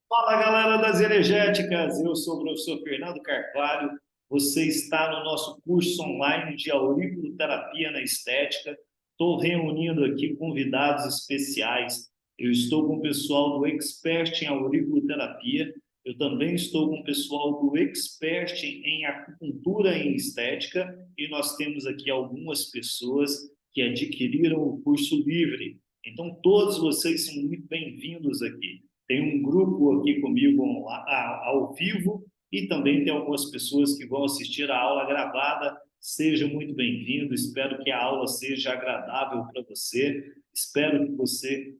Fala, galera das energéticas, eu sou o professor Fernando Carvalho, você está no nosso curso online de auriculoterapia na estética. Estou reunindo aqui convidados especiais, eu estou com o pessoal do Expert em auriculoterapia, eu também estou com o pessoal do Expert em acupuntura em estética e nós temos aqui algumas pessoas que adquiriram o curso livre. Então, todos vocês são muito bem-vindos aqui. Tem um grupo aqui comigo ao vivo e também tem algumas pessoas que vão assistir a aula gravada. Seja muito bem-vindo, espero que a aula seja agradável para você, espero que você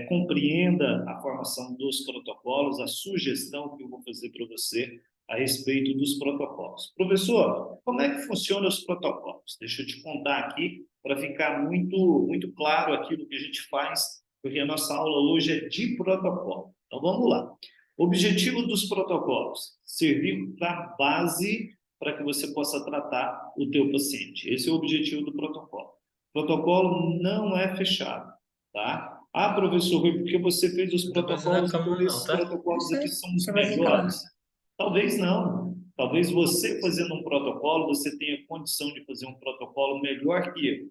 compreenda a formação dos protocolos, a sugestão que eu vou fazer para você a respeito dos protocolos. Professor, como é que funcionam os protocolos? Deixa eu te contar aqui para ficar muito claro aquilo que a gente faz, porque a nossa aula hoje é de protocolo. Então, vamos lá. O objetivo dos protocolos, servir para base para que você possa tratar o teu paciente. Esse é o objetivo do protocolo. O protocolo não é fechado, tá? Ah, professor, foi porque você fez os Não tô passando a protocolos, então câmera não, esses tá? Eu protocolos aqui sei, são os você vai me melhores. calar. Talvez não. Talvez você fazendo um protocolo, você tenha condição de fazer um protocolo melhor que eu.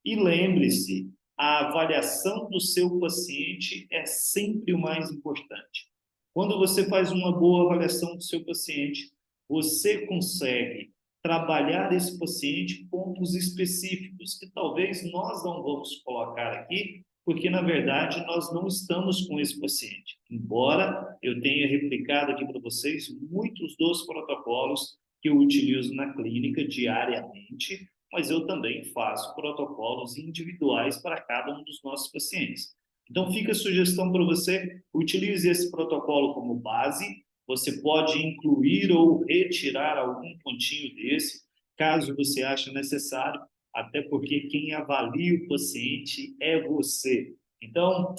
E lembre-se, a avaliação do seu paciente é sempre o mais importante. Quando você faz uma boa avaliação do seu paciente, você consegue trabalhar esse paciente pontos específicos que talvez nós não vamos colocar aqui, porque na verdade nós não estamos com esse paciente. Embora eu tenha replicado aqui para vocês muitos dos protocolos que eu utilizo na clínica diariamente, mas eu também faço protocolos individuais para cada um dos nossos pacientes. Então, fica a sugestão para você, utilize esse protocolo como base, você pode incluir ou retirar algum pontinho desse, caso você ache necessário, até porque quem avalia o paciente é você. Então,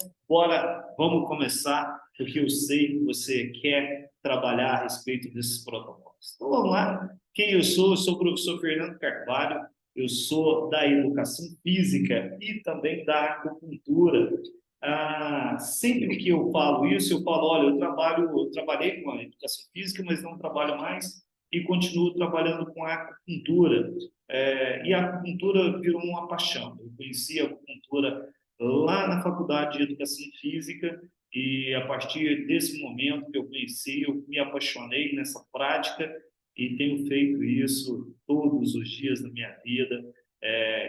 vamos começar, porque eu sei que você quer trabalhar a respeito desses protocolos. Então, vamos lá. Quem eu sou? Eu sou o professor Fernando Carvalho, eu sou da educação física e também da acupuntura. Sempre que eu falo isso, eu falo, olha, eu trabalhei com a educação física, mas não trabalho mais e continuo trabalhando com a acupuntura. E a acupuntura virou uma paixão. Eu conheci a acupuntura lá na faculdade de educação física e a partir desse momento que eu conheci, eu me apaixonei nessa prática e tenho feito isso todos os dias da minha vida.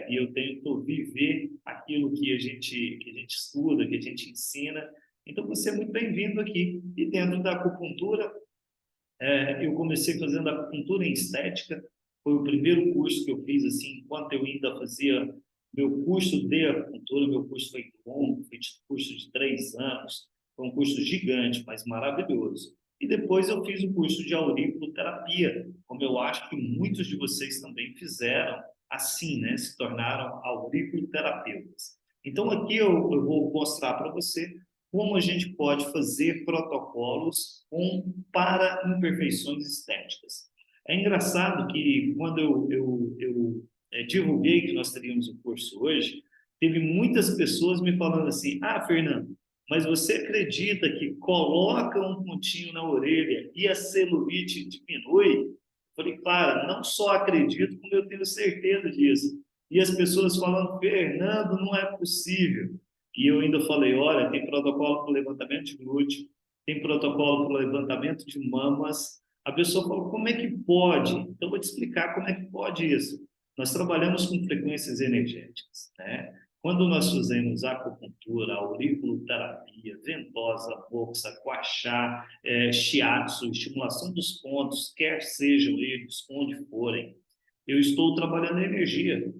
E eu tento viver aquilo que a gente estuda, que a gente ensina. Então, você é muito bem-vindo aqui. E dentro da acupuntura, eu comecei fazendo acupuntura em estética, foi o primeiro curso que eu fiz, assim, enquanto eu ainda fazia meu curso de acupuntura, meu curso foi longo, foi um curso de 3 anos, foi um curso gigante, mas maravilhoso. E depois eu fiz o curso de auriculoterapia, como eu acho que muitos de vocês também fizeram, assim, né, se tornaram auriculoterapeutas. Então aqui eu vou mostrar para você como a gente pode fazer protocolos para imperfeições estéticas. É engraçado que quando eu divulguei que nós teríamos o curso hoje, teve muitas pessoas me falando assim, Fernando, mas você acredita que coloca um pontinho na orelha e a celulite diminui? Eu falei, claro, não só acredito, como eu tenho certeza disso. E as pessoas falando, Fernando, não é possível. E eu ainda falei, olha, tem protocolo para levantamento de glúteo, tem protocolo para levantamento de mamas. A pessoa falou, como é que pode? Então, eu vou te explicar como é que pode isso. Nós trabalhamos com frequências energéticas, né? Quando nós fazemos acupuntura, auriculoterapia, ventosa, boxa, guachá, shiatsu, estimulação dos pontos, quer sejam eles onde forem, eu estou trabalhando energia.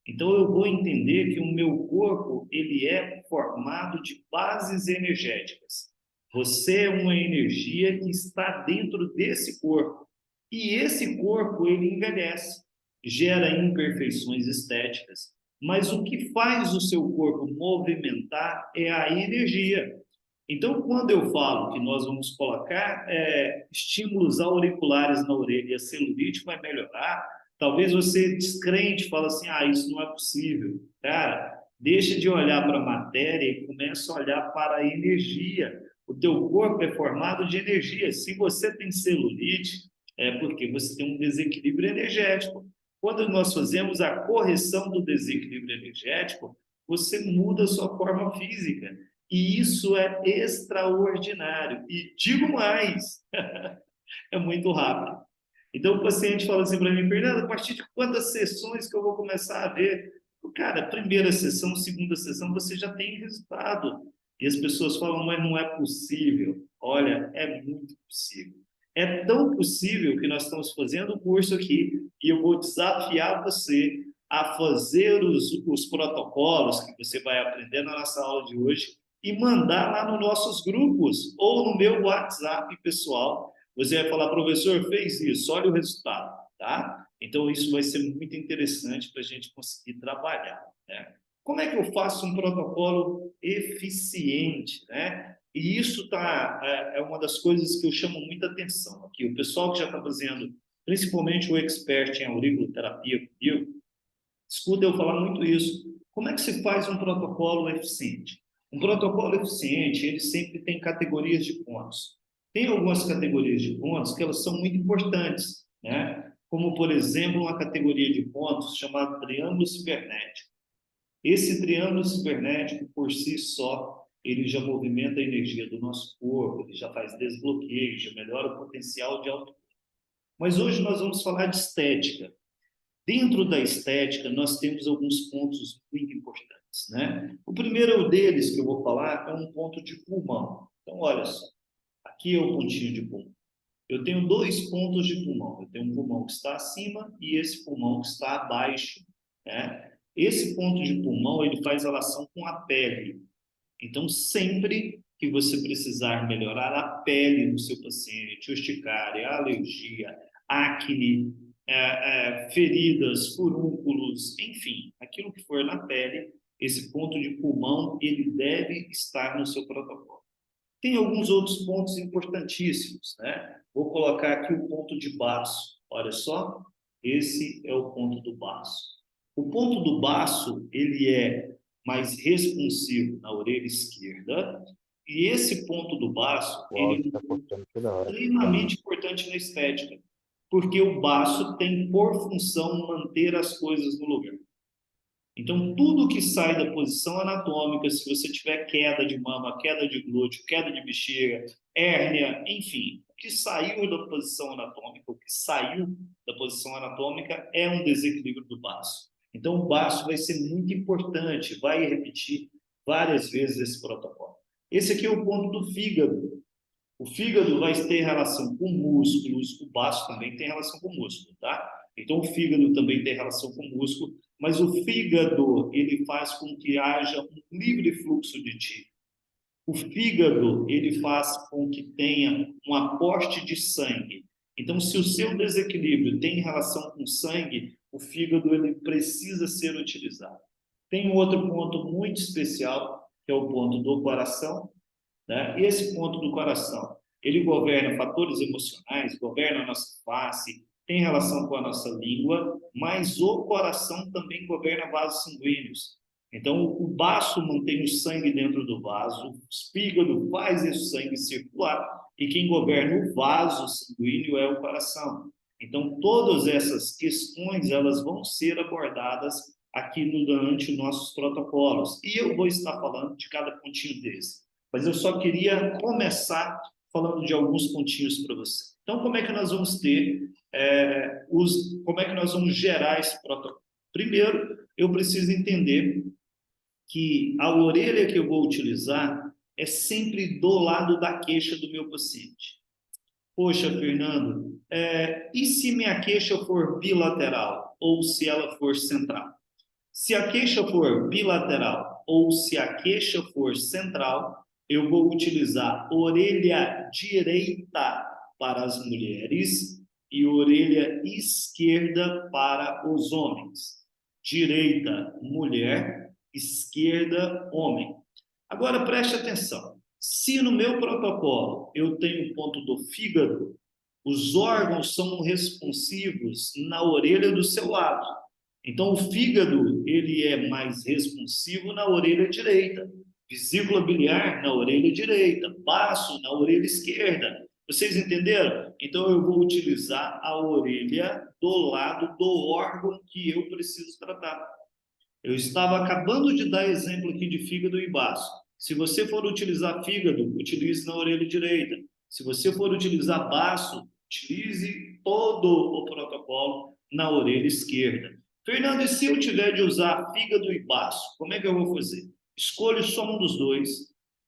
Então eu vou entender que o meu corpo ele é formado de bases energéticas. Você é uma energia que está dentro desse corpo. E esse corpo ele envelhece, gera imperfeições estéticas, mas o que faz o seu corpo movimentar é a energia. Então, quando eu falo que nós vamos colocar estímulos auriculares na orelha e a celulite vai melhorar, talvez você descrente fala assim, isso não é possível. Cara, deixa de olhar para a matéria e começa a olhar para a energia. O teu corpo é formado de energia. Se você tem celulite, é porque você tem um desequilíbrio energético. Quando nós fazemos a correção do desequilíbrio energético, você muda a sua forma física. E isso é extraordinário. E digo mais, é muito rápido. Então, o paciente fala assim para mim, Fernando, a partir de quantas sessões que eu vou começar a ver? Cara, primeira sessão, segunda sessão, você já tem resultado. E as pessoas falam, mas não é possível. Olha, é muito possível. É tão possível que nós estamos fazendo o curso aqui e eu vou desafiar você a fazer os protocolos que você vai aprender na nossa aula de hoje e mandar lá nos nossos grupos ou no meu WhatsApp pessoal. Você vai falar, professor, fez isso, olha o resultado, tá? Então, isso vai ser muito interessante para a gente conseguir trabalhar, né? Como é que eu faço um protocolo eficiente, né? E isso é uma das coisas que eu chamo muita atenção aqui. O pessoal que já está fazendo, principalmente o expert em auriculoterapia comigo, escuta eu falar muito isso. Como é que se faz um protocolo eficiente? Um protocolo eficiente, ele sempre tem categorias de pontos. Tem algumas categorias de pontos que elas são muito importantes, né? Como, por exemplo, uma categoria de pontos chamada triângulo cibernético. Esse triângulo cibernético, por si só, ele já movimenta a energia do nosso corpo, ele já faz desbloqueio, já melhora o potencial de auto. Mas hoje nós vamos falar de estética. Dentro da estética, nós temos alguns pontos muito importantes, né? O primeiro deles que eu vou falar é um ponto de pulmão. Então, olha só, aqui é o pontinho de pulmão. Eu tenho dois pontos de pulmão. Eu tenho um pulmão que está acima e esse pulmão que está abaixo, né? Esse ponto de pulmão, ele faz relação com a pele. Então, sempre que você precisar melhorar a pele do seu paciente, urticária, alergia, acne, feridas, furúnculos, enfim, aquilo que for na pele, esse ponto de pulmão, ele deve estar no seu protocolo. Tem alguns outros pontos importantíssimos, né? Vou colocar aqui o ponto de baço. Olha só, esse é o ponto do baço. O ponto do baço, ele é mais responsivo na orelha esquerda, e esse ponto do baço, O áudio ele está cortando toda é hora. extremamente importante na estética, porque o baço tem por função manter as coisas no lugar. Então, tudo que sai da posição anatômica, se você tiver queda de mama, queda de glúteo, queda de bexiga, hérnia, enfim, o que saiu da posição anatômica, o que saiu da posição anatômica é um desequilíbrio do baço. Então, o baço vai ser muito importante, vai repetir várias vezes esse protocolo. Esse aqui é o ponto do fígado. O fígado vai ter relação com músculos, o baço também tem relação com músculo, tá? Então, o fígado também tem relação com músculo, mas o fígado, ele faz com que haja um livre fluxo de ti. O fígado, ele faz com que tenha um aporte de sangue. Então, se o seu desequilíbrio tem relação com sangue, o fígado, ele precisa ser utilizado. Tem um outro ponto muito especial, que é o ponto do coração, né? E esse ponto do coração, ele governa fatores emocionais, governa a nossa face, tem relação com a nossa língua, mas o coração também governa vasos sanguíneos. Então, o baço mantém o sangue dentro do vaso, o fígado faz esse sangue circular, e quem governa o vaso sanguíneo é o coração. Então, todas essas questões, elas vão ser abordadas aqui durante os nossos protocolos. E eu vou estar falando de cada pontinho desse. Mas eu só queria começar falando de alguns pontinhos para você. Então, como é que nós vamos ter, como é que nós vamos gerar esse protocolo? Primeiro, eu preciso entender que a orelha que eu vou utilizar é sempre do lado da queixa do meu paciente. Poxa, Fernando, e se minha queixa for bilateral ou se ela for central? Se a queixa for bilateral ou se a queixa for central, eu vou utilizar orelha direita para as mulheres e orelha esquerda para os homens. Direita, mulher, esquerda, homem. Agora preste atenção. Se no meu protocolo eu tenho o ponto do fígado, os órgãos são responsivos na orelha do seu lado. Então, o fígado, ele é mais responsivo na orelha direita, vesícula biliar na orelha direita, baço na orelha esquerda. Vocês entenderam? Então, eu vou utilizar a orelha do lado do órgão que eu preciso tratar. Eu estava acabando de dar exemplo aqui de fígado e baço. Se você for utilizar fígado, utilize na orelha direita. Se você for utilizar baço, utilize todo o protocolo na orelha esquerda. Fernando, e se eu tiver de usar fígado e baço, como é que eu vou fazer? Escolho só um dos dois,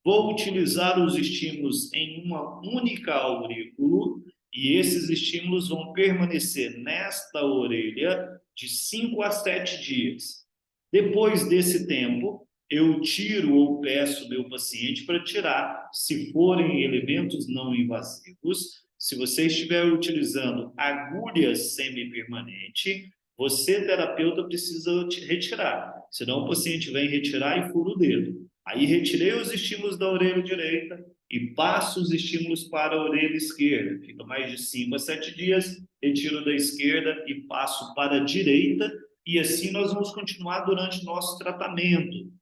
vou utilizar os estímulos em uma única aurículo e esses estímulos vão permanecer nesta orelha de 5 a 7 dias. Depois desse tempo, eu tiro ou peço meu paciente para tirar, se forem elementos não invasivos. Se você estiver utilizando agulhas semipermanente, você, terapeuta, precisa retirar. Senão o paciente vem retirar e fura o dedo. Aí retirei os estímulos da orelha direita e passo os estímulos para a orelha esquerda. Fica mais de 5 a 7 dias, retiro da esquerda e passo para a direita, e assim nós vamos continuar durante nosso tratamento.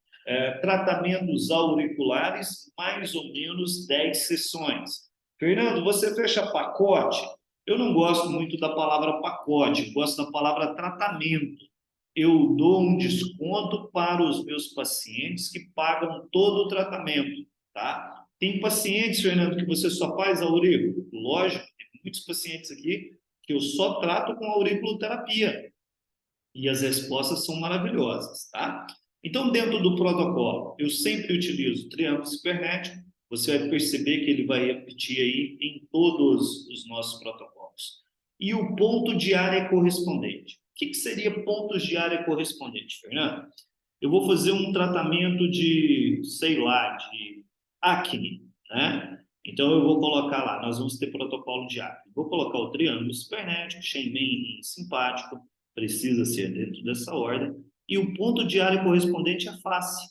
Tratamentos auriculares, mais ou menos 10 sessões. Fernando, você fecha pacote? Eu não gosto muito da palavra pacote, eu gosto da palavra tratamento. Eu dou um desconto para os meus pacientes que pagam todo o tratamento, tá? Tem pacientes, Fernando, que você só faz aurículo? Lógico, tem muitos pacientes aqui que eu só trato com auriculoterapia. E as respostas são maravilhosas, tá? Então, dentro do protocolo, eu sempre utilizo o triângulo cibernético. Você vai perceber que ele vai repetir aí em todos os nossos protocolos. E o ponto de área correspondente. O que seria pontos de área correspondente, Fernando? Eu vou fazer um tratamento de, sei lá, de acne, né? Então, eu vou colocar lá, nós vamos ter protocolo de acne. Vou colocar o triângulo cibernético, Shenmen simpático, precisa ser dentro dessa ordem, e o ponto de área correspondente é a face.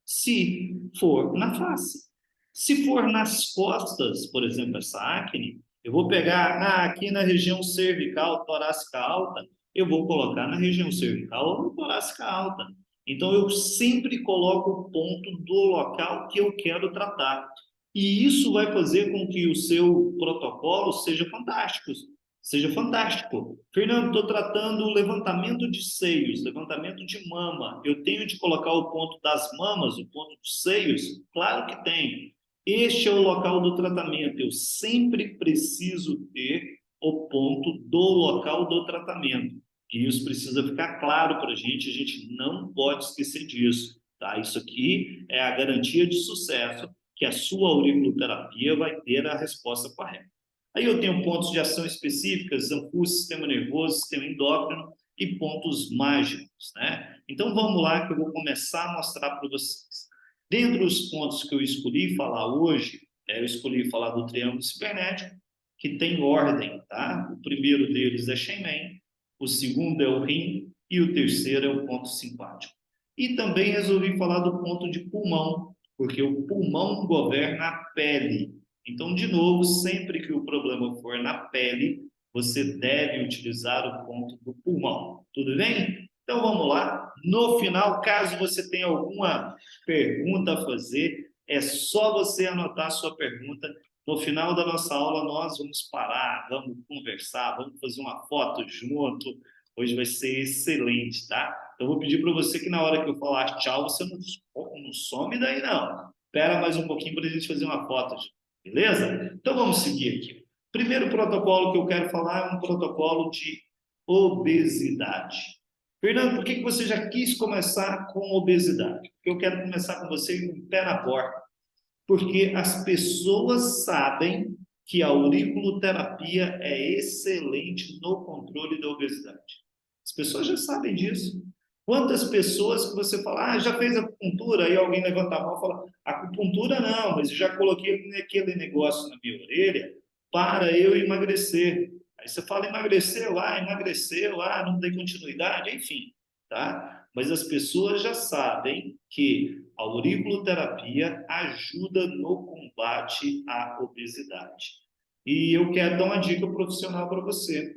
Se for na face. Se for nas costas, por exemplo, essa acne, eu vou pegar aqui na região cervical, torácica alta, eu vou colocar na região cervical ou na torácica alta. Então, eu sempre coloco o ponto do local que eu quero tratar. E isso vai fazer com que o seu protocolo seja fantástico. Seja fantástico. Fernando, estou tratando levantamento de seios, levantamento de mama. Eu tenho de colocar o ponto das mamas, o ponto dos seios? Claro que tem. Este é o local do tratamento. Eu sempre preciso ter o ponto do local do tratamento. E isso precisa ficar claro para a gente não pode esquecer disso. Tá? Isso aqui é a garantia de sucesso que a sua auriculoterapia vai ter a resposta correta. Aí eu tenho pontos de ação específicas, Zanfu, sistema nervoso, sistema endócrino e pontos mágicos, né? Então vamos lá que eu vou começar a mostrar para vocês. Dentre os pontos que eu escolhi falar hoje, eu escolhi falar do triângulo cibernético, que tem ordem, tá? O primeiro deles é Shenmen, o segundo é o rim e o terceiro é o ponto simpático. E também resolvi falar do ponto de pulmão, porque o pulmão governa a pele. Então, de novo, sempre que o problema for na pele, você deve utilizar o ponto do pulmão. Tudo bem? Então, vamos lá. No final, caso você tenha alguma pergunta a fazer, é só você anotar a sua pergunta. No final da nossa aula, nós vamos parar, vamos conversar, vamos fazer uma foto junto. Hoje vai ser excelente, tá? Então, vou pedir para você que na hora que eu falar tchau, você não some daí, não. Espera mais um pouquinho para a gente fazer uma foto junto. Beleza? Então vamos seguir aqui. Primeiro protocolo que eu quero falar é um protocolo de obesidade. Fernando, por que você já quis começar com obesidade? Porque eu quero começar com você com o pé na porta. Porque as pessoas sabem que a auriculoterapia é excelente no controle da obesidade. As pessoas já sabem disso. Quantas pessoas que você fala, já fez acupuntura? Aí alguém levanta a mão e fala, acupuntura não, mas eu já coloquei aquele negócio na minha orelha para eu emagrecer. Aí você fala, emagreceu, não tem continuidade, enfim, tá? Mas as pessoas já sabem que a auriculoterapia ajuda no combate à obesidade. E eu quero dar uma dica profissional para você.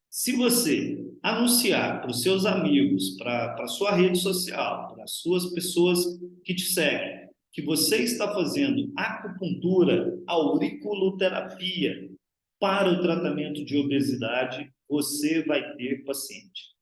Se você anunciar para os seus amigos, para a sua rede social, para as suas pessoas que te seguem, que você está fazendo acupuntura, auriculoterapia para o tratamento de obesidade, você vai ter paciente.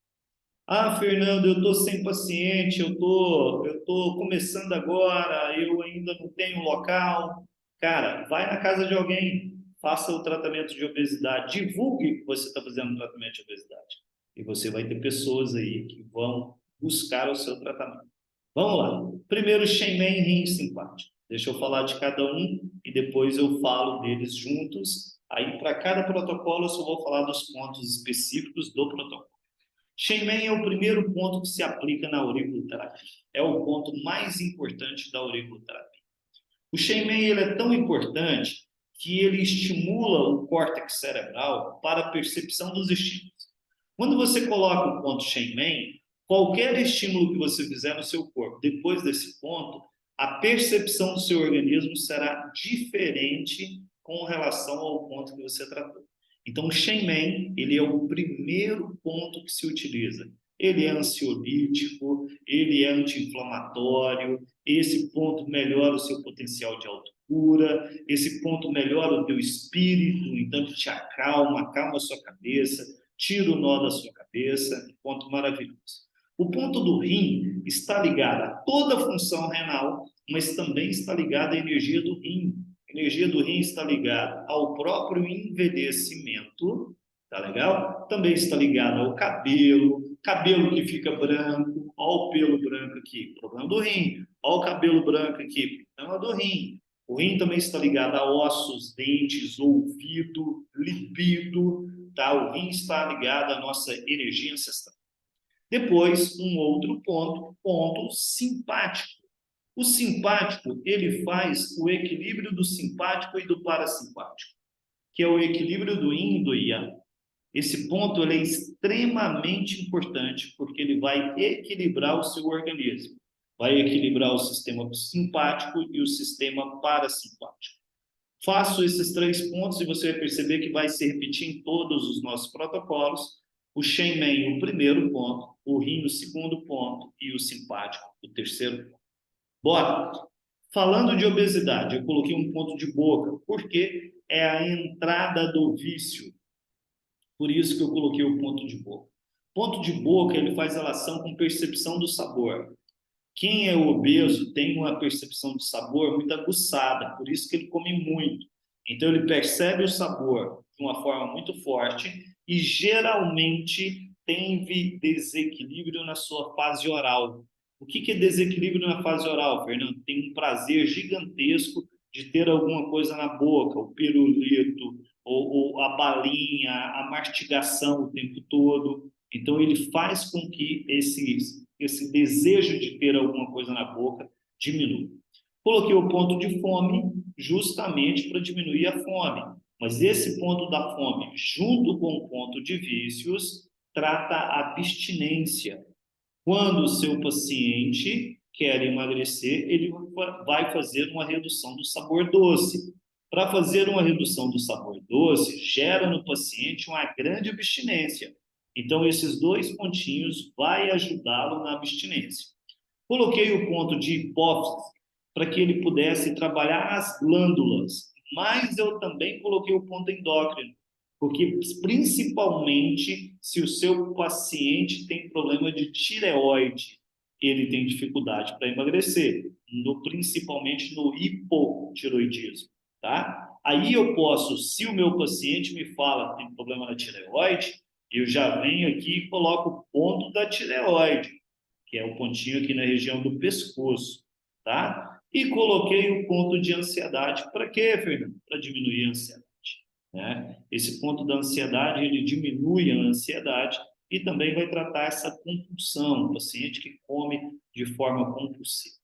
Ah, Fernando, eu estou sem paciente, eu tô começando agora, eu ainda não tenho local. Cara, vai na casa de alguém, faça o tratamento de obesidade, divulgue que você está fazendo um tratamento de obesidade. E você vai ter pessoas aí que vão buscar o seu tratamento. Vamos lá. Primeiro, Shenmen rim simpático. Deixa eu falar de cada um e depois eu falo deles juntos. Aí, para cada protocolo, eu só vou falar dos pontos específicos do protocolo. Shenmen é o primeiro ponto que se aplica na auriculoterapia. É o ponto mais importante da auriculoterapia. O Shenmen ele é tão importante que ele estimula o córtex cerebral para a percepção dos estímulos. Quando você coloca o ponto Shenmen, qualquer estímulo que você fizer no seu corpo, depois desse ponto, a percepção do seu organismo será diferente com relação ao ponto que você tratou. Então, o Shenmen, ele é o primeiro ponto que se utiliza. Ele é ansiolítico, ele é anti-inflamatório, esse ponto melhora o seu potencial de autocura, esse ponto melhora o teu espírito, então te acalma, acalma a sua cabeça, tira o nó da sua cabeça, ponto maravilhoso. O ponto do rim está ligado a toda a função renal, mas também está ligado à energia do rim. A energia do rim está ligada ao próprio envelhecimento, tá legal? Também está ligado ao cabelo, cabelo que fica branco, ó o pelo branco aqui, problema do rim, ó o cabelo branco aqui, problema do rim. O rim também está ligado a ossos, dentes, ouvido, libido, tá? O rim está ligado à nossa energia ancestral. Depois, um outro ponto, ponto simpático. O simpático, ele faz o equilíbrio do simpático e do parasimpático, que é o equilíbrio do yin e do yang. Esse ponto ele é extremamente importante, porque ele vai equilibrar o seu organismo. Vai equilibrar o sistema simpático e o sistema parasimpático. Faço esses 3 pontos e você vai perceber que vai se repetir em todos os nossos protocolos. O Shenmen, o primeiro ponto, o rim, o segundo ponto e o simpático, o terceiro ponto. Bora! Falando de obesidade, eu coloquei um ponto de boca, porque é a entrada do vício. Por isso que eu coloquei o ponto de boca. Ponto de boca, ele faz relação com percepção do sabor. Quem é obeso tem uma percepção de sabor muito aguçada, por isso que ele come muito. Então, ele percebe o sabor de uma forma muito forte e, geralmente, tem desequilíbrio na sua fase oral. O que é desequilíbrio na fase oral, Fernando? Tem um prazer gigantesco de ter alguma coisa na boca, o pirulito, ou a balinha, a mastigação o tempo todo. Então, ele faz com que esse desejo de ter alguma coisa na boca diminua. Coloquei o ponto de fome justamente para diminuir a fome. Mas esse ponto da fome, junto com o ponto de vícios, trata a abstinência. Quando o seu paciente quer emagrecer, ele vai fazer uma redução do sabor doce. Para fazer uma redução do sabor doce, gera no paciente uma grande abstinência. Então, esses 2 pontinhos vai ajudá-lo na abstinência. Coloquei o ponto de hipófise para que ele pudesse trabalhar as glândulas, mas eu também coloquei o ponto endócrino, porque principalmente se o seu paciente tem problema de tireoide, ele tem dificuldade para emagrecer, principalmente no hipotiroidismo, tá? Aí eu posso, se o meu paciente me fala que tem problema na tireoide, eu já venho aqui e coloco o ponto da tireoide, que é o pontinho aqui na região do pescoço, tá? E coloquei o ponto de ansiedade. Para quê, Fernando? Para diminuir a ansiedade, né? Esse ponto da ansiedade, ele diminui a ansiedade e também vai tratar essa compulsão, o paciente que come de forma compulsiva.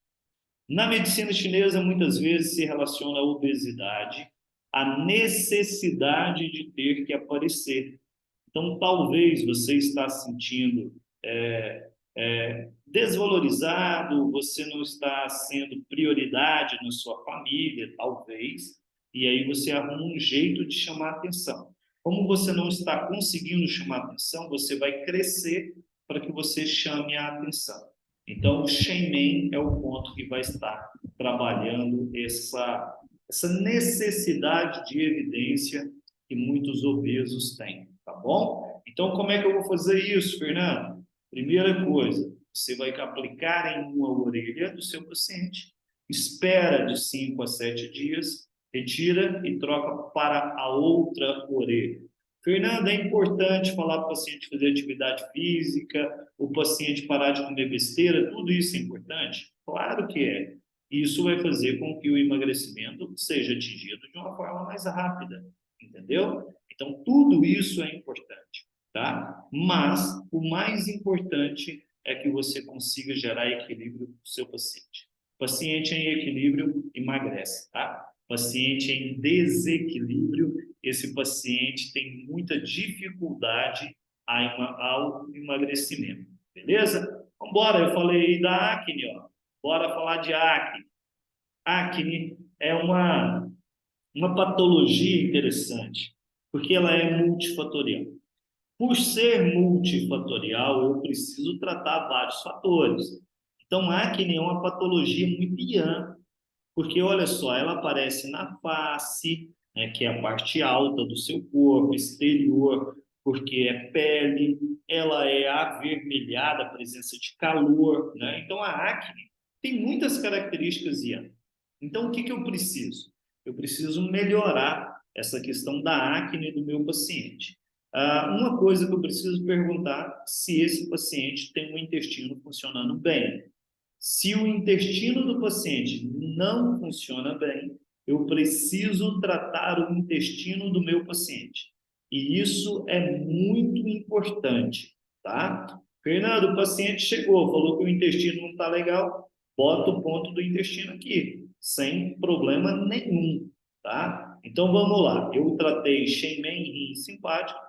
Na medicina chinesa, muitas vezes se relaciona a obesidade à necessidade de ter que aparecer. Então, talvez você está se sentindo desvalorizado, você não está sendo prioridade na sua família, talvez, e aí você arruma um jeito de chamar atenção. Como você não está conseguindo chamar atenção, você vai crescer para que você chame a atenção. Então, o Shenmen é o ponto que vai estar trabalhando essa necessidade de evidência que muitos obesos têm, tá bom? Então, como é que eu vou fazer isso, Fernando? Primeira coisa, você vai aplicar em uma orelha do seu paciente, espera de 5 a 7 dias, retira e troca para a outra orelha. Fernando, é importante falar para o paciente fazer atividade física, o paciente parar de comer besteira, tudo isso é importante? Claro que é. Isso vai fazer com que o emagrecimento seja atingido de uma forma mais rápida, entendeu? Então, tudo isso é importante, tá? Mas o mais importante é que você consiga gerar equilíbrio para o seu paciente. Paciente em equilíbrio emagrece, tá? Paciente em desequilíbrio, esse paciente tem muita dificuldade ao emagrecimento, beleza? Vamos embora, eu falei da acne, ó. Bora falar de acne. Acne é uma patologia interessante, porque ela é multifatorial. Por ser multifatorial, eu preciso tratar vários fatores. Então, a acne é uma patologia muito ampla, porque olha só, ela aparece na face, né, que é a parte alta do seu corpo, exterior, porque é pele, ela é avermelhada, a presença de calor, né? Então a acne tem muitas características, Ian. Então o que que eu preciso? Eu preciso melhorar essa questão da acne do meu paciente. Uma coisa que eu preciso perguntar se esse paciente tem um intestino funcionando bem. Se o intestino do paciente não funciona bem, eu preciso tratar o intestino do meu paciente. E isso é muito importante, tá? Fernando, o paciente chegou, falou que o intestino não está legal, bota o ponto do intestino aqui, sem problema nenhum, tá? Então vamos lá. Eu tratei Shenmen rim simpático,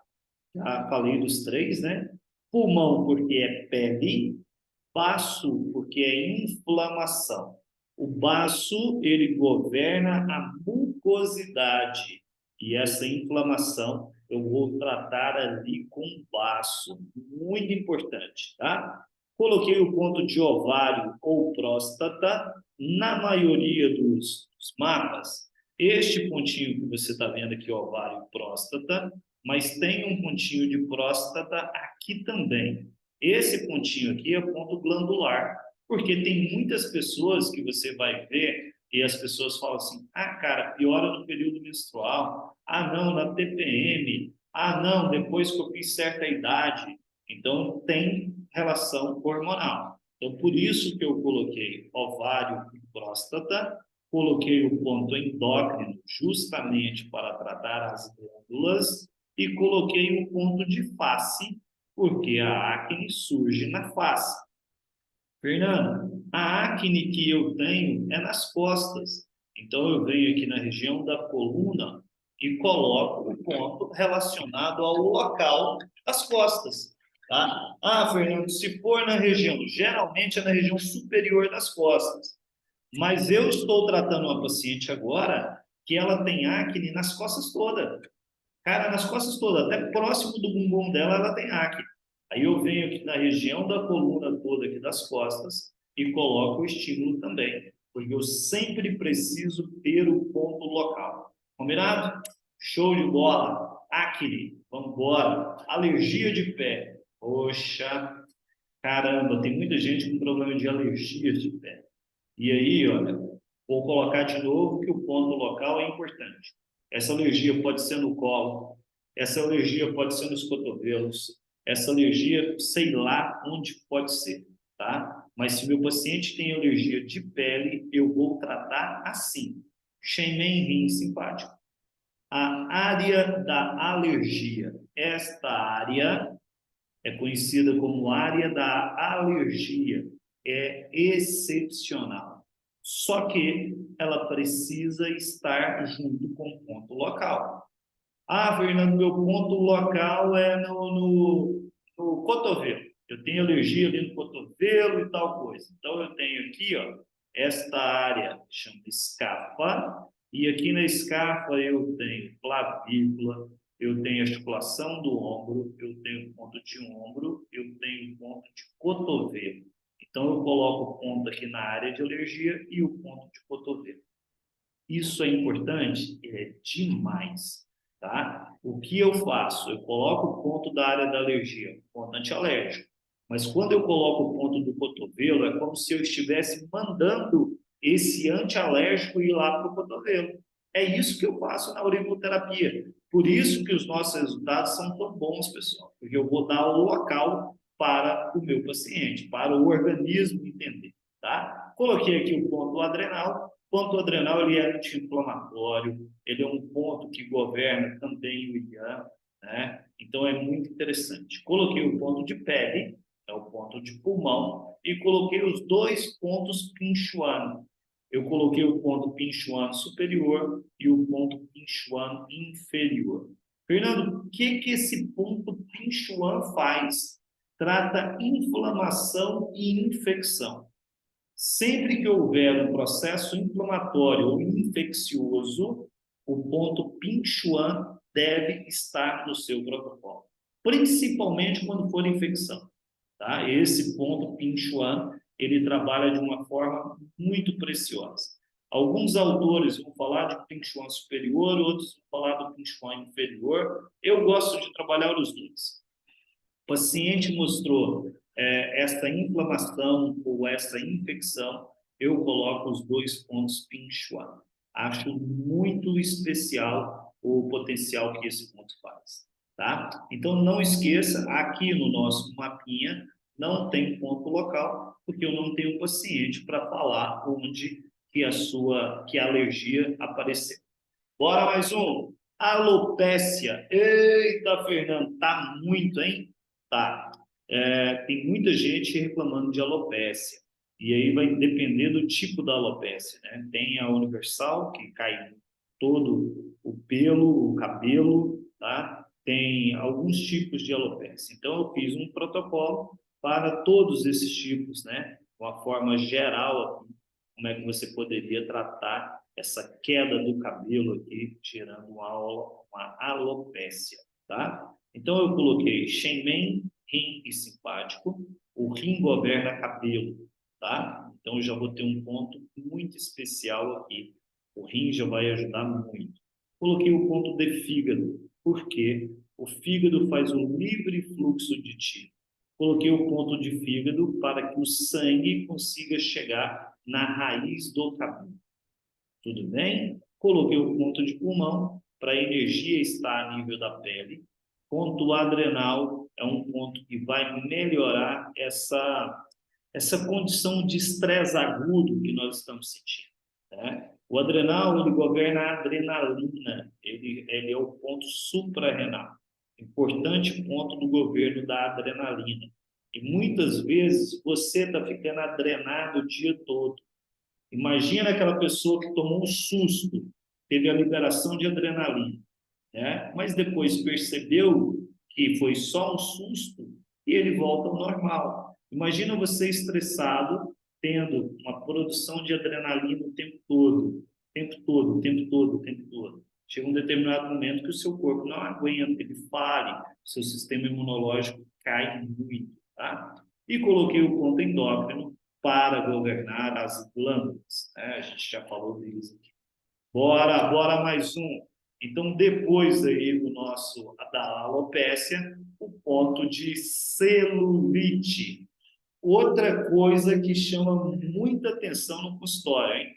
já falei dos três, né? Pulmão, porque é pele, baço, porque é inflamação. O baço, ele governa a mucosidade. E essa inflamação eu vou tratar ali com baço. Muito importante, tá? Coloquei o ponto de ovário ou próstata na maioria dos mapas. Este pontinho que você está vendo aqui, ovário e próstata, mas tem um pontinho de próstata aqui também. Esse pontinho aqui é o ponto glandular, porque tem muitas pessoas que você vai ver e as pessoas falam assim: ah, cara, piora no período menstrual, ah, não, na TPM, ah, não, depois que eu fiz certa idade. Então, tem relação hormonal. Então, por isso que eu coloquei ovário e próstata, coloquei o ponto endócrino justamente para tratar as glândulas e coloquei um ponto de face porque a acne surge na face. Fernando, a acne que eu tenho é nas costas. Então eu venho aqui na região da coluna e coloco o ponto relacionado ao local das costas. Tá? Ah, Fernando, se for na região, geralmente é na região superior das costas. Mas eu estou tratando uma paciente agora que ela tem acne nas costas todas. Cara, nas costas todas, até próximo do bumbum dela, ela tem acne. Aí eu venho aqui na região da coluna toda aqui das costas e coloco o estímulo também, porque eu sempre preciso ter o ponto local. Combinado? Show de bola. Acne, vamos embora. Alergia de pé. Poxa, caramba, tem muita gente com problema de alergia de pé. E aí, olha, vou colocar de novo que o ponto local é importante. Essa alergia pode ser no colo, essa alergia pode ser nos cotovelos, essa alergia, sei lá onde pode ser, tá? Mas se meu paciente tem alergia de pele, eu vou tratar assim. Shenmen rim simpático. A área da alergia. Esta área é conhecida como área da alergia. É excepcional. Só que ela precisa estar junto com o ponto local. Ah, Fernando, meu ponto local é no cotovelo. Eu tenho alergia ali no cotovelo e tal coisa. Então, eu tenho aqui, ó, esta área chama escarpa, e aqui na escarpa eu tenho clavícula, eu tenho articulação do ombro, eu tenho ponto de ombro, eu tenho ponto de cotovelo. Então, eu coloco o ponto aqui na área de alergia e o ponto de cotovelo. Isso é importante? É demais, tá? O que eu faço? Eu coloco o ponto da área da alergia, ponto antialérgico. Mas quando eu coloco o ponto do cotovelo, é como se eu estivesse mandando esse antialérgico ir lá para o cotovelo. É isso que eu faço na auriculoterapia. Por isso que os nossos resultados são tão bons, pessoal, porque eu vou dar o local para o meu paciente, para o organismo entender, tá? Coloquei aqui o ponto adrenal. O ponto adrenal ele é anti-inflamatório, ele é um ponto que governa também o IAM, né? Então é muito interessante. Coloquei o ponto de pele, é o ponto de pulmão, e coloquei os dois pontos Pinchuan. Eu coloquei o ponto Pinchuan superior e o ponto Pinchuan inferior. Fernando, o que esse ponto Pinchuan faz? Trata inflamação e infecção. Sempre que houver um processo inflamatório ou infeccioso, o ponto Pinchuan deve estar no seu protocolo, principalmente quando for infecção, tá? Esse ponto Pinchuan, ele trabalha de uma forma muito preciosa. Alguns autores vão falar de Pinchuan superior, outros vão falar do Pinchuan inferior. Eu gosto de trabalhar os dois. O paciente mostrou esta inflamação ou esta infecção, eu coloco os dois pontos Pinchuan. Acho muito especial o potencial que esse ponto faz, tá? Então, não esqueça, aqui no nosso mapinha, não tem ponto local, porque eu não tenho paciente para falar onde que a alergia apareceu. Bora mais um. Alopécia. Eita, Fernando, tá muito, hein? Tá. Tem muita gente reclamando de alopécia. E aí vai depender do tipo da alopécia, né? Tem a universal, que cai todo o pelo, o cabelo, tá? Tem alguns tipos de alopécia. Então, eu fiz um protocolo para todos esses tipos, né? Uma forma geral, como é que você poderia tratar essa queda do cabelo aqui, tirando uma alopécia, tá? Então, eu coloquei Shenmen, rim e simpático. O rim governa cabelo, tá? Então, eu já vou ter um ponto muito especial aqui. O rim já vai ajudar muito. Coloquei o ponto de fígado, porque o fígado faz um livre fluxo de ti. Coloquei o ponto de fígado para que o sangue consiga chegar na raiz do cabelo. Tudo bem? Coloquei o ponto de pulmão para a energia estar a nível da pele. Ponto adrenal é um ponto que vai melhorar essa condição de estresse agudo que nós estamos sentindo, né? O adrenal, ele governa a adrenalina, ele é o ponto suprarrenal, importante ponto do governo da adrenalina. E muitas vezes você está ficando adrenado o dia todo. Imagina aquela pessoa que tomou um susto, teve a liberação de adrenalina, né? Mas depois percebeu que foi só um susto e ele volta ao normal. Imagina você estressado, tendo uma produção de adrenalina o tempo todo, o tempo todo, o tempo todo, o tempo todo. Chega um determinado momento que o seu corpo não aguenta, ele falha, seu sistema imunológico cai muito, tá? E coloquei o ponto endócrino para governar as glândulas, né? A gente já falou disso aqui. Bora mais um. Então, depois aí do nosso da alopécia, o ponto de celulite. Outra coisa que chama muita atenção no consultório, hein?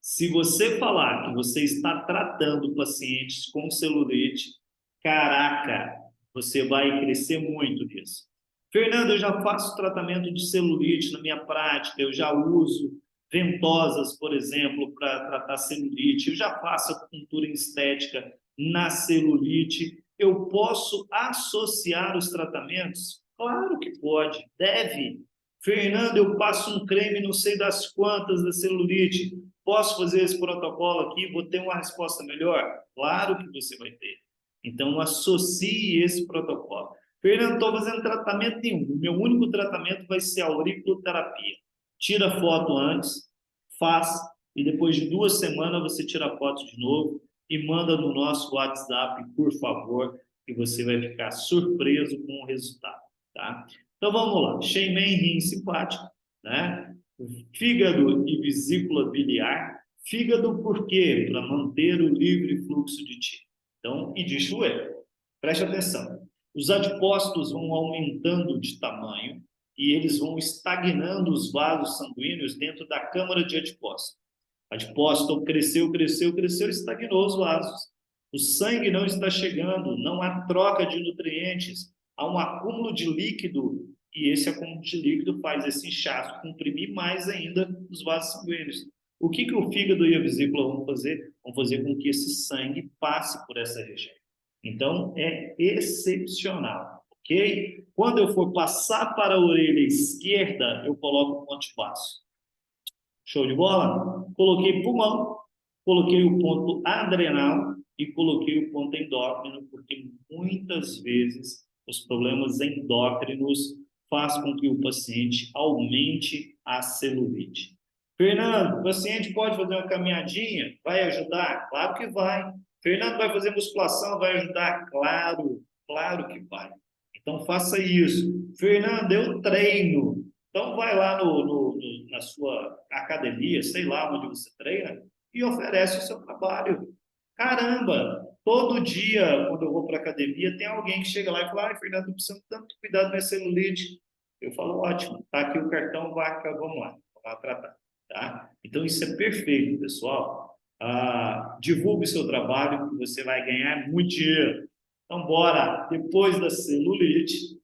Se você falar que você está tratando pacientes com celulite, caraca, você vai crescer muito nisso. Fernando, eu já faço tratamento de celulite na minha prática, eu já uso ventosas, por exemplo, para tratar celulite, eu já faço acupuntura estética na celulite. Eu posso associar os tratamentos? Claro que pode, deve. Fernando, eu passo um creme não sei das quantas da celulite. Posso fazer esse protocolo aqui? Vou ter uma resposta melhor? Claro que você vai ter. Então, associe esse protocolo. Fernando, estou fazendo tratamento nenhum. O meu único tratamento vai ser a auriculoterapia. Tira foto antes, faz, e depois de 2 semanas você tira a foto de novo e manda no nosso WhatsApp, por favor, que você vai ficar surpreso com o resultado, tá? Então vamos lá, Xemen, rim simpático, né? Fígado e vesícula biliar. Fígado por quê? Para manter o livre fluxo de ti. Então, e de chué. Preste atenção. Os adipócitos vão aumentando de tamanho e eles vão estagnando os vasos sanguíneos dentro da câmara de adipócito. Adipócito cresceu, cresceu, cresceu, estagnou os vasos. O sangue não está chegando, não há troca de nutrientes, há um acúmulo de líquido e esse acúmulo de líquido faz esse inchaço comprimir mais ainda os vasos sanguíneos. O que o fígado e a vesícula vão fazer? Vão fazer com que esse sangue passe por essa região. Então, é excepcional, ok? Quando eu for passar para a orelha esquerda, eu coloco o antepasso. Show de bola? Coloquei pulmão, coloquei o ponto adrenal e coloquei o ponto endócrino, porque muitas vezes os problemas endócrinos fazem com que o paciente aumente a celulite. Fernando, o paciente pode fazer uma caminhadinha? Vai ajudar? Claro que vai. Fernando, vai fazer musculação? Vai ajudar? Claro, claro que vai. Então faça isso. Fernando, eu treino. Então vai lá na sua academia, sei lá onde você treina, e oferece o seu trabalho. Caramba, todo dia, quando eu vou para a academia, tem alguém que chega lá e fala, Fernando, eu preciso tanto cuidar da minha celulite. Eu falo, ótimo, tá aqui o cartão, vaca, vamos lá tratar. Tá? Então, isso é perfeito, pessoal. Divulgue o seu trabalho, que você vai ganhar muito dinheiro. Então, bora, depois da celulite,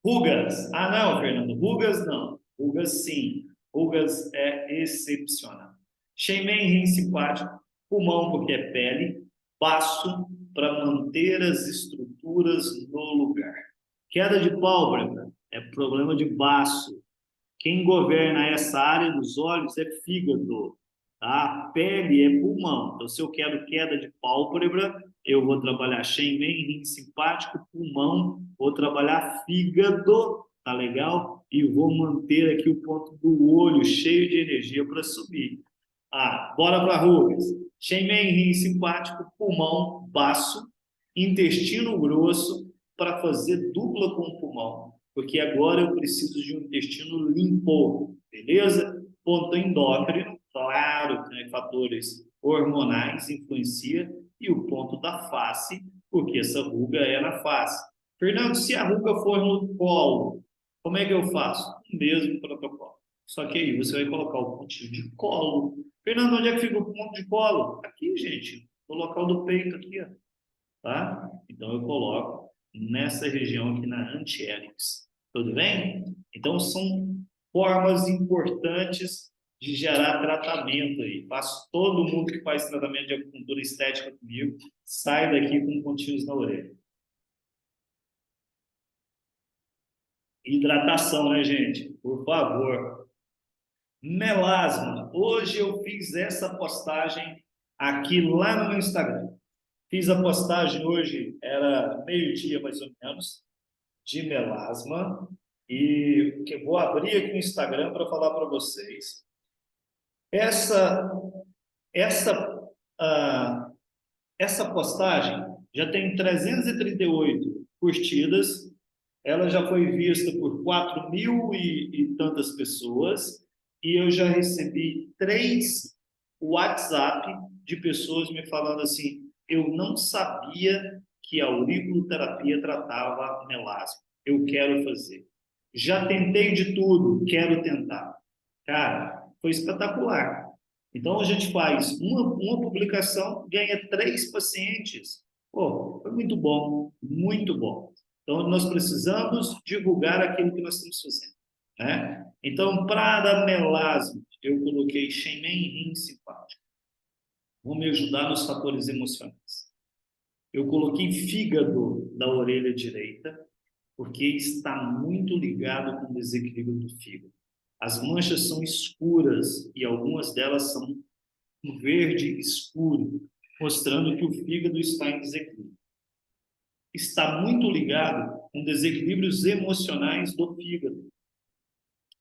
rugas. Ah, não, Fernando, rugas não. Rugas sim. Rugas é excepcional. Xemen, rim simpático. Pulmão, porque é pele. Baço, para manter as estruturas no lugar. Queda de pálpebra é problema de baço. Quem governa essa área dos olhos é fígado. Tá? A pele é pulmão. Então, se eu quero queda de pálpebra, eu vou trabalhar Xemen, rim simpático, pulmão, vou trabalhar fígado, tá legal? E vou manter aqui o ponto do olho cheio de energia para subir. Bora para rugas. Xemen, rim simpático, pulmão, baço, intestino grosso para fazer dupla com o pulmão, porque agora eu preciso de um intestino limpo, beleza? Ponto endócrino, claro, né, fatores hormonais influencia, e o ponto da face, porque essa ruga é na face. Fernando, se a ruga for no colo, como é que eu faço? O mesmo protocolo. Só que aí você vai colocar o pontinho de colo. Fernando, onde é que fica o ponto de colo? Aqui, gente, no local do peito aqui, ó. Tá? Então eu coloco nessa região aqui na antihélice. Tudo bem? Então são formas importantes de gerar tratamento aí. Faço todo mundo que faz tratamento de acupuntura estética comigo, sai daqui com pontinhos na orelha. Hidratação, né, gente? Por favor. Melasma. Hoje eu fiz essa postagem aqui lá no meu Instagram. Fiz a postagem hoje, era meio-dia mais ou menos, de melasma. E que vou abrir aqui o Instagram para falar para vocês. Essa, essa, uh, essa postagem já tem 338 curtidas. Ela já foi vista por 4.000 e tantas pessoas. E eu já recebi 3 WhatsApp de pessoas me falando assim, eu não sabia que a auriculoterapia tratava melasma. Eu quero fazer. Já tentei de tudo, quero tentar. Cara, foi espetacular. Então, a gente faz uma publicação, ganha 3 pacientes. Pô, foi muito bom, muito bom. Então, nós precisamos divulgar aquilo que nós estamos fazendo. Né? Então, para dar melasma, eu coloquei Xemen, rim simpático. Vou me ajudar nos fatores emocionais. Eu coloquei fígado da orelha direita, porque está muito ligado com o desequilíbrio do fígado. As manchas são escuras e algumas delas são um verde escuro, mostrando que o fígado está em desequilíbrio. Está muito ligado com desequilíbrios emocionais do fígado.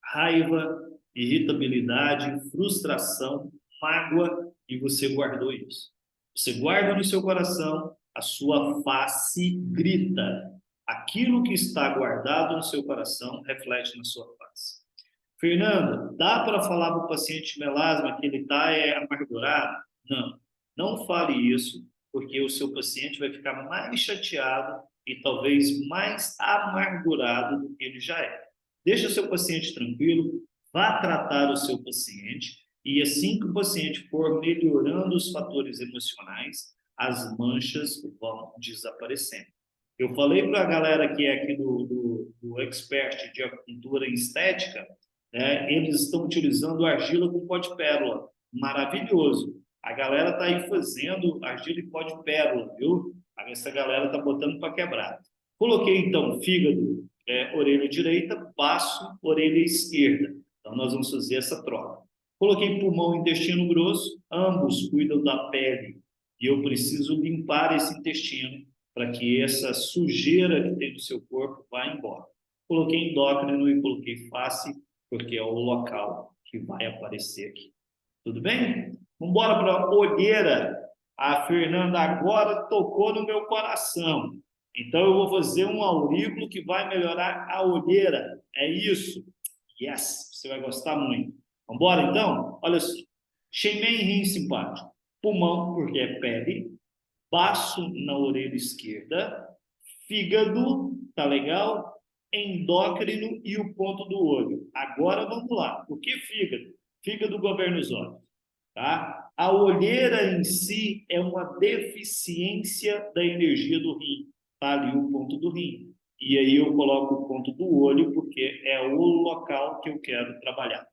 Raiva, irritabilidade, frustração, mágoa, e você guardou isso. Você guarda no seu coração, a sua face grita. Aquilo que está guardado no seu coração reflete na sua face. Fernando, dá para falar para o paciente de melasma que ele está amargurado? Não, não fale isso, porque o seu paciente vai ficar mais chateado e talvez mais amargurado do que ele já é. Deixa o seu paciente tranquilo, vá tratar o seu paciente e assim que o paciente for melhorando os fatores emocionais, as manchas vão desaparecendo. Eu falei para a galera que é aqui do Expert de Acupuntura e Estética, né, eles estão utilizando argila com pó de pérola. Maravilhoso. A galera está aí fazendo argila e pó de pérola, viu? Essa galera está botando para quebrar. Coloquei, então, fígado, orelha direita, baço, orelha esquerda. Então, nós vamos fazer essa troca. Coloquei pulmão e intestino grosso, ambos cuidam da pele. E eu preciso limpar esse intestino para que essa sujeira que tem no seu corpo vá embora. Coloquei endócrino e coloquei face, porque é o local que vai aparecer aqui. Tudo bem? Vamos embora para a olheira. A Fernanda agora tocou no meu coração. Então, eu vou fazer um aurículo que vai melhorar a olheira. É isso. Yes, você vai gostar muito. Vamos embora, então? Olha só. Shenmen rim simpático. Pulmão, porque é pele. Baço na orelha esquerda. Fígado, tá legal? Endócrino e o ponto do olho. Agora vamos lá. O que fígado? Fígado governa os olhos. Tá? A olheira em si é uma deficiência da energia do rim. Tá ali o ponto do rim. E aí eu coloco o ponto do olho porque é o local que eu quero trabalhar.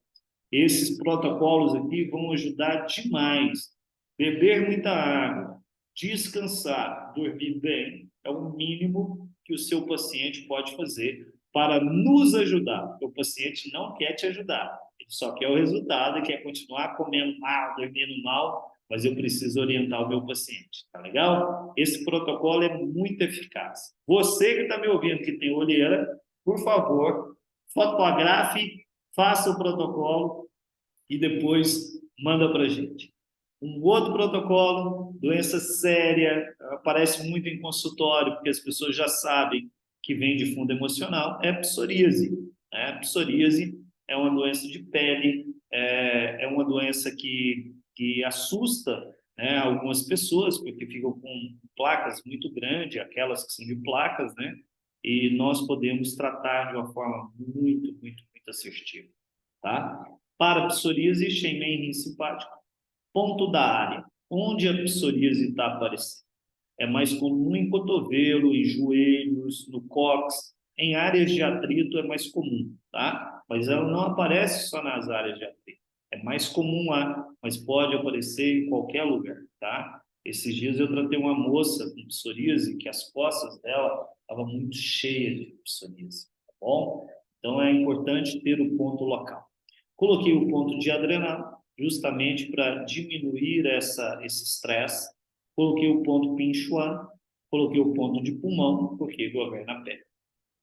Esses protocolos aqui vão ajudar demais. Beber muita água, descansar, dormir bem é o mínimo que o seu paciente pode fazer para nos ajudar. O paciente não quer te ajudar, ele só quer o resultado, quer continuar comendo mal, dormindo mal, mas eu preciso orientar o meu paciente, tá legal? Esse protocolo é muito eficaz. Você que está me ouvindo que tem olheira, por favor, fotografe, faça o protocolo e depois manda para a gente. Um outro protocolo, doença séria, aparece muito em consultório, porque as pessoas já sabem que vem de fundo emocional, é psoríase. Né? Psoríase é uma doença de pele, é uma doença que assusta, né, algumas pessoas, porque ficam com placas muito grandes, aquelas que são de placas, né? E nós podemos tratar de uma forma muito assertiva, tá? Para psoríase, Shenmen rim simpático. Ponto da área. Onde a psoríase está aparecendo? É mais comum em cotovelo, em joelhos, no cóccix. Em áreas de atrito é mais comum, tá? Mas ela não aparece só nas áreas de atrito. É mais comum lá, mas pode aparecer em qualquer lugar, tá? Esses dias eu tratei uma moça com psoríase que as costas dela estavam muito cheias de psoríase, tá bom? Então é importante ter o ponto local. Coloquei o ponto de adrenal, justamente para diminuir esse estresse. Coloquei o ponto Pinchuan, coloquei o ponto de pulmão, porque governa a pele.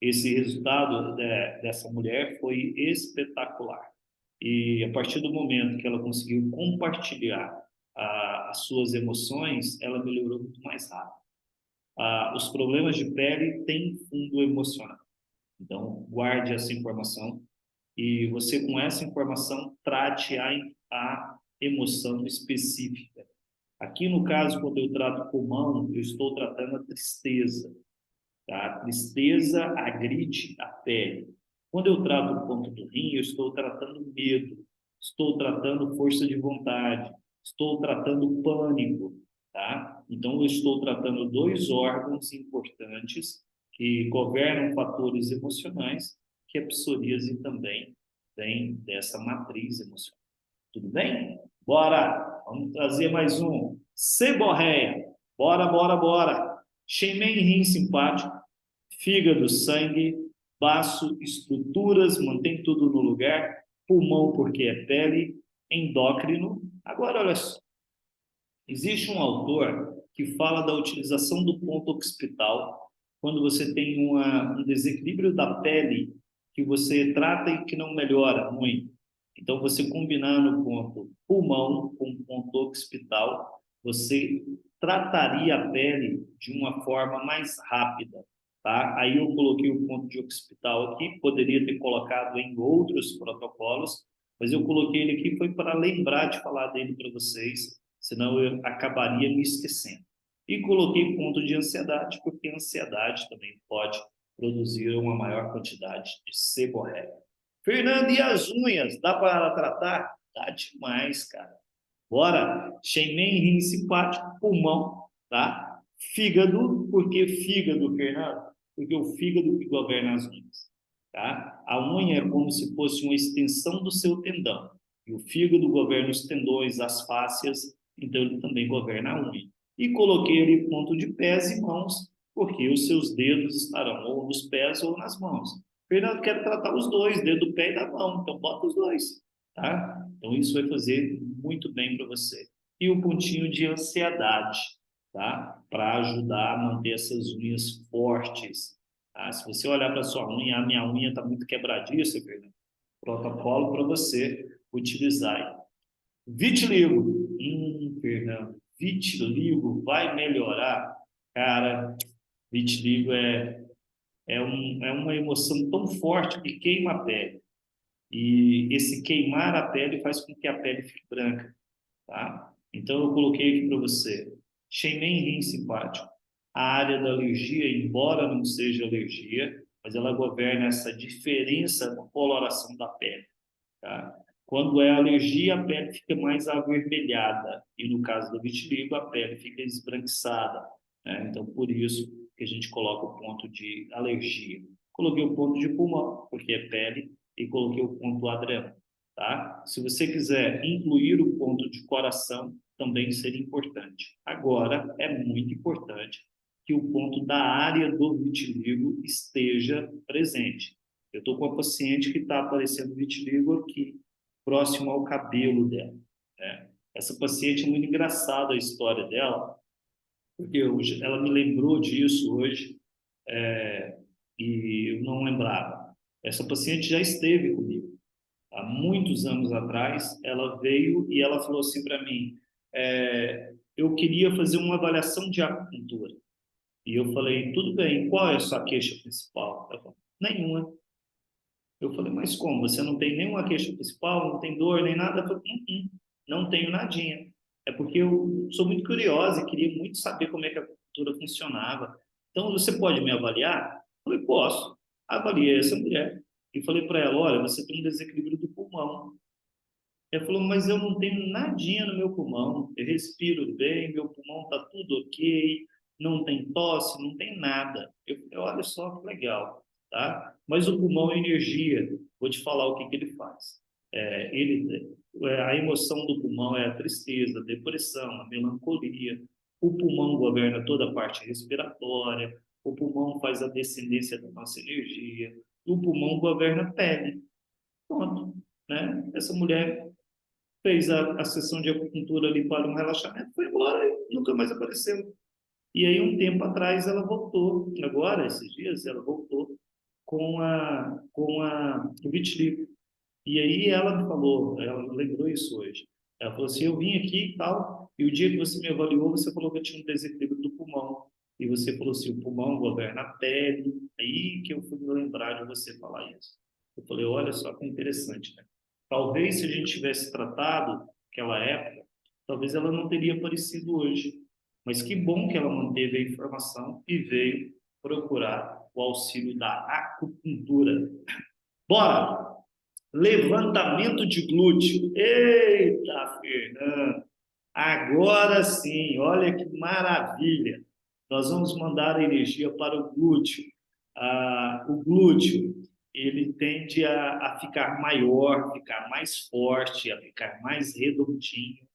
Esse resultado dessa mulher foi espetacular. E a partir do momento que ela conseguiu compartilhar as suas emoções, ela melhorou muito mais rápido. Os problemas de pele têm fundo emocional. Então, guarde essa informação e você, com essa informação, trate a emoção específica. Aqui, no caso, quando eu trato pulmão, eu estou tratando a tristeza. Tá? A tristeza agride a pele. Quando eu trato o ponto do rim, eu estou tratando medo, estou tratando força de vontade, estou tratando pânico. Tá? Então, eu estou tratando dois órgãos importantes que governam fatores emocionais, que a psoríase também vem dessa matriz emocional. Tudo bem? Bora! Vamos trazer mais um. Seborreia. Bora. Shenmen rim simpático, fígado, sangue, baço, estruturas, mantém tudo no lugar, pulmão porque é pele, endócrino. Agora, olha só. Existe um autor que fala da utilização do ponto occipital quando você tem um desequilíbrio da pele que você trata e que não melhora muito. Então, você combinar no ponto pulmão com o ponto occipital, você trataria a pele de uma forma mais rápida. tá? Aí eu coloquei o ponto de occipital aqui, poderia ter colocado em outros protocolos, mas eu coloquei ele aqui foi para lembrar de falar dele para vocês, senão eu acabaria me esquecendo. E coloquei ponto de ansiedade, porque a ansiedade também pode produzir uma maior quantidade de seborréia. Fernando, e as unhas? Dá para tratar? Dá demais, cara. Bora, Xemen, rim simpático, pulmão, tá? Fígado, por que fígado, Fernando? Porque o fígado que governa as unhas, tá? A unha é como se fosse uma extensão do seu tendão. E o fígado governa os tendões, as fáscias, então ele também governa a unha. E coloquei ali ponto de pés e mãos, porque os seus dedos estarão ou nos pés ou nas mãos. Fernando, quero tratar os dois, dedo do pé e da mão, então bota os dois, tá? Então, isso vai fazer muito bem para você. E o pontinho de ansiedade, tá? Para ajudar a manter essas unhas fortes. Tá? Se você olhar para sua unha, a minha unha está muito quebradiça, Fernando. Protocolo para você utilizar. Vitiligo. Fernando, vitiligo vai melhorar? Cara, vitiligo é uma emoção tão forte que queima a pele. E esse queimar a pele faz com que a pele fique branca, tá? Então, eu coloquei aqui para você, Xemen rim simpático. A área da alergia, embora não seja alergia, mas ela governa essa diferença na coloração da pele, tá? Quando é alergia, a pele fica mais avermelhada. E no caso do vitiligo, a pele fica esbranquiçada, né? Então, por isso que a gente coloca o ponto de alergia. Coloquei o ponto de pulmão, porque é pele, e coloquei o ponto adrenal, tá? Se você quiser incluir o ponto de coração, também seria importante. Agora, é muito importante que o ponto da área do vitiligo esteja presente. Eu estou com a paciente que está aparecendo vitiligo aqui, próximo ao cabelo dela, né? Essa paciente é muito engraçada a história dela, porque ela me lembrou disso hoje, e eu não lembrava. Essa paciente já esteve comigo. Há muitos anos atrás, ela veio e ela falou assim para mim, eu queria fazer uma avaliação de acupuntura. E eu falei, tudo bem, qual é a sua queixa principal? Ela falou, nenhuma. Eu falei, mas como? Você não tem nenhuma queixa principal, não tem dor, nem nada? Eu falei, não tenho nadinha. É porque eu sou muito curiosa e queria muito saber como é que a acupuntura funcionava. Então, você pode me avaliar? Eu falei, posso. Avaliei essa mulher e falei para ela, olha, você tem um desequilíbrio do pulmão. Ela falou, mas eu não tenho nadinha no meu pulmão. Eu respiro bem, meu pulmão está tudo ok, não tem tosse, não tem nada. Eu falei, olha só que legal, tá? Mas o pulmão é energia. Vou te falar o que que ele faz. A emoção do pulmão é a tristeza, a depressão, a melancolia. O pulmão governa toda a parte respiratória. O pulmão faz a descendência da nossa energia. O pulmão governa a pele. Pronto, né? Essa mulher fez a sessão de acupuntura ali para um relaxamento, foi embora e nunca mais apareceu. E aí, um tempo atrás, ela voltou, agora, esses dias, ela voltou o vitiligo. E aí ela me falou, ela lembrou isso hoje. Ela falou assim, eu vim aqui e tal, e o dia que você me avaliou, você falou que eu tinha um desequilíbrio do pulmão. E você falou assim, o pulmão governa a pele. Aí que eu fui me lembrar de você falar isso. Eu falei, olha só que interessante, né? Talvez se a gente tivesse tratado aquela época, talvez ela não teria aparecido hoje. Mas que bom que ela manteve a informação e veio procurar o auxílio da acupuntura. Bora! Levantamento de glúteo. Eita, Fernando! Agora sim, olha que maravilha. Nós vamos mandar a energia para o glúteo. O glúteo, ele tende a ficar maior, ficar mais forte, a ficar mais redondinho,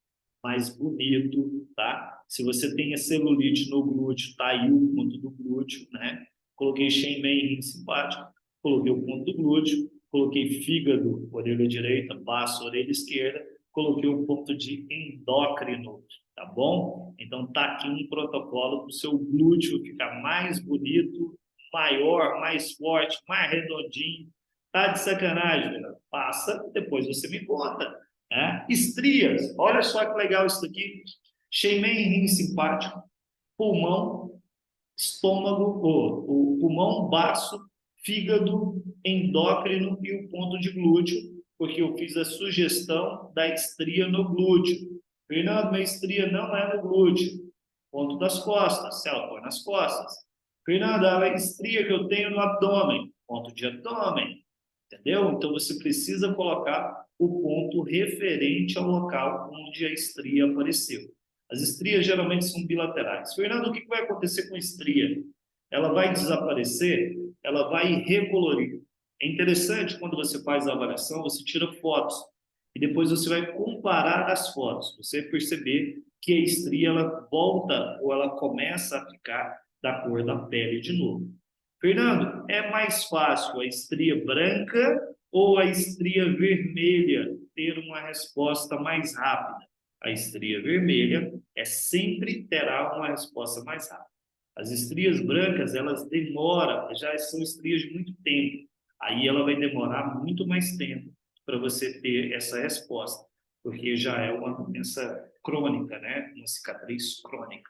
mais bonito, tá? Se você tem a celulite no glúteo, tá aí o ponto do glúteo, né? Coloquei Shenmen rim simpático, coloquei o ponto do glúteo, coloquei fígado, orelha direita, baço, orelha esquerda, coloquei o ponto de endócrino, tá bom? Então tá aqui um protocolo para o seu glúteo ficar mais bonito, maior, mais forte, mais redondinho. Tá de sacanagem, velho? Passa, depois você me conta, né? Estrias, olha só que legal isso aqui. Xemen rim simpático, pulmão, estômago, o pulmão, baço, fígado, endócrino e o ponto de glúteo, porque eu fiz a sugestão da estria no glúteo. Fernando, minha estria não é no glúteo. Ponto das costas, se ela for nas costas. Fernando, a estria que eu tenho no abdômen, ponto de abdômen. Entendeu? Então você precisa colocar o ponto referente ao local onde a estria apareceu. As estrias geralmente são bilaterais. Fernando, o que vai acontecer com a estria? Ela vai desaparecer, ela vai recolorir. É interessante quando você faz a avaliação, você tira fotos e depois você vai comparar as fotos. Você vai perceber que a estria ela volta ou ela começa a ficar da cor da pele de novo. Fernando, é mais fácil a estria branca ou a estria vermelha ter uma resposta mais rápida? A estria vermelha sempre terá uma resposta mais rápida. As estrias brancas, elas demoram, já são estrias de muito tempo. Aí ela vai demorar muito mais tempo para você ter essa resposta, porque já é uma doença crônica, né? Uma cicatriz crônica.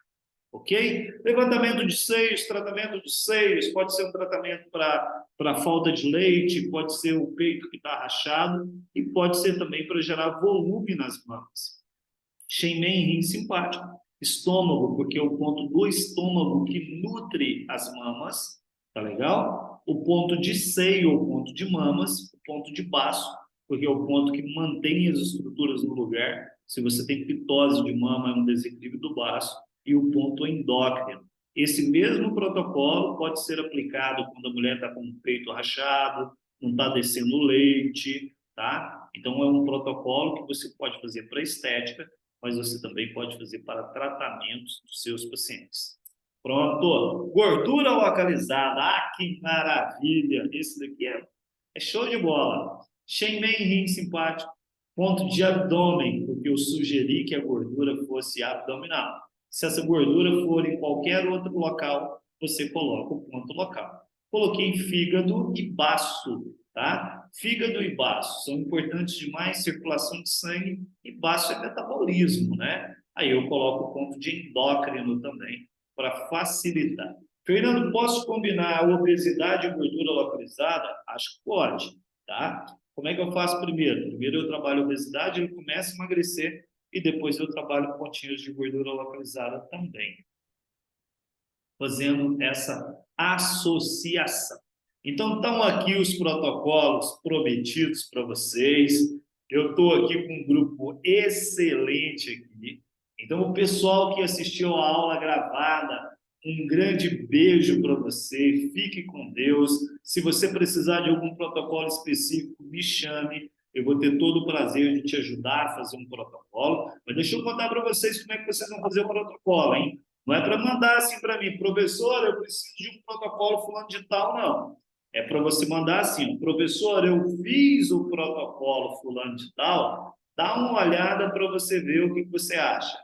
Ok? Levantamento de seios, tratamento de seios, pode ser um tratamento para falta de leite, pode ser o peito que está rachado e pode ser também para gerar volume nas mamas. Shenmen, rim simpático, estômago, porque é o ponto do estômago que nutre as mamas, tá legal? O ponto de seio, o ponto de mamas, o ponto de baço, porque é o ponto que mantém as estruturas no lugar. Se você tem pitose de mama, é um desequilíbrio do baço, e o ponto endócrino. Esse mesmo protocolo pode ser aplicado quando a mulher está com o peito rachado, não está descendo leite, tá? Então, é um protocolo que você pode fazer para estética, mas você também pode fazer para tratamentos dos seus pacientes. Pronto. Gordura localizada. Ah, que maravilha. Esse daqui é show de bola. Shenmen, rim simpático. Ponto de abdômen, porque eu sugeri que a gordura fosse abdominal. Se essa gordura for em qualquer outro local, você coloca o ponto local. Coloquei fígado e baço, tá? Fígado e baço são importantes demais, circulação de sangue, e baço é metabolismo, né? Aí eu coloco o ponto de endócrino também, para facilitar. Fernando, posso combinar a obesidade e gordura localizada? Acho que pode, tá? Como é que eu faço primeiro? Primeiro eu trabalho a obesidade, ele começa a emagrecer, e depois eu trabalho pontinhos de gordura localizada também, fazendo essa associação. Então, estão aqui os protocolos prometidos para vocês. Eu estou aqui com um grupo excelente aqui. Então, o pessoal que assistiu a aula gravada, um grande beijo para você. Fique com Deus. Se você precisar de algum protocolo específico, me chame. Eu vou ter todo o prazer de te ajudar a fazer um protocolo. Mas deixa eu contar para vocês como é que vocês vão fazer o protocolo, hein? Não é para mandar assim para mim, professor, eu preciso de um protocolo fulano de tal, não. É para você mandar assim, professor, eu fiz o protocolo fulano de tal, dá uma olhada para você ver o que você acha.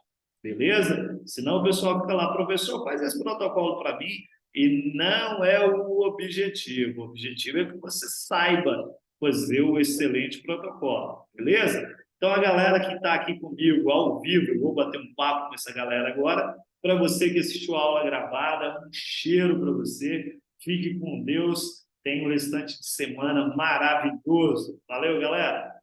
Beleza? Senão o pessoal fica lá, professor, faz esse protocolo para mim, e não é o objetivo. O objetivo é que você saiba fazer o excelente protocolo. Beleza? Então, a galera que está aqui comigo ao vivo, eu vou bater um papo com essa galera agora. Para você que assistiu a aula gravada, um cheiro para você. Fique com Deus. Tenha um restante de semana maravilhoso. Valeu, galera!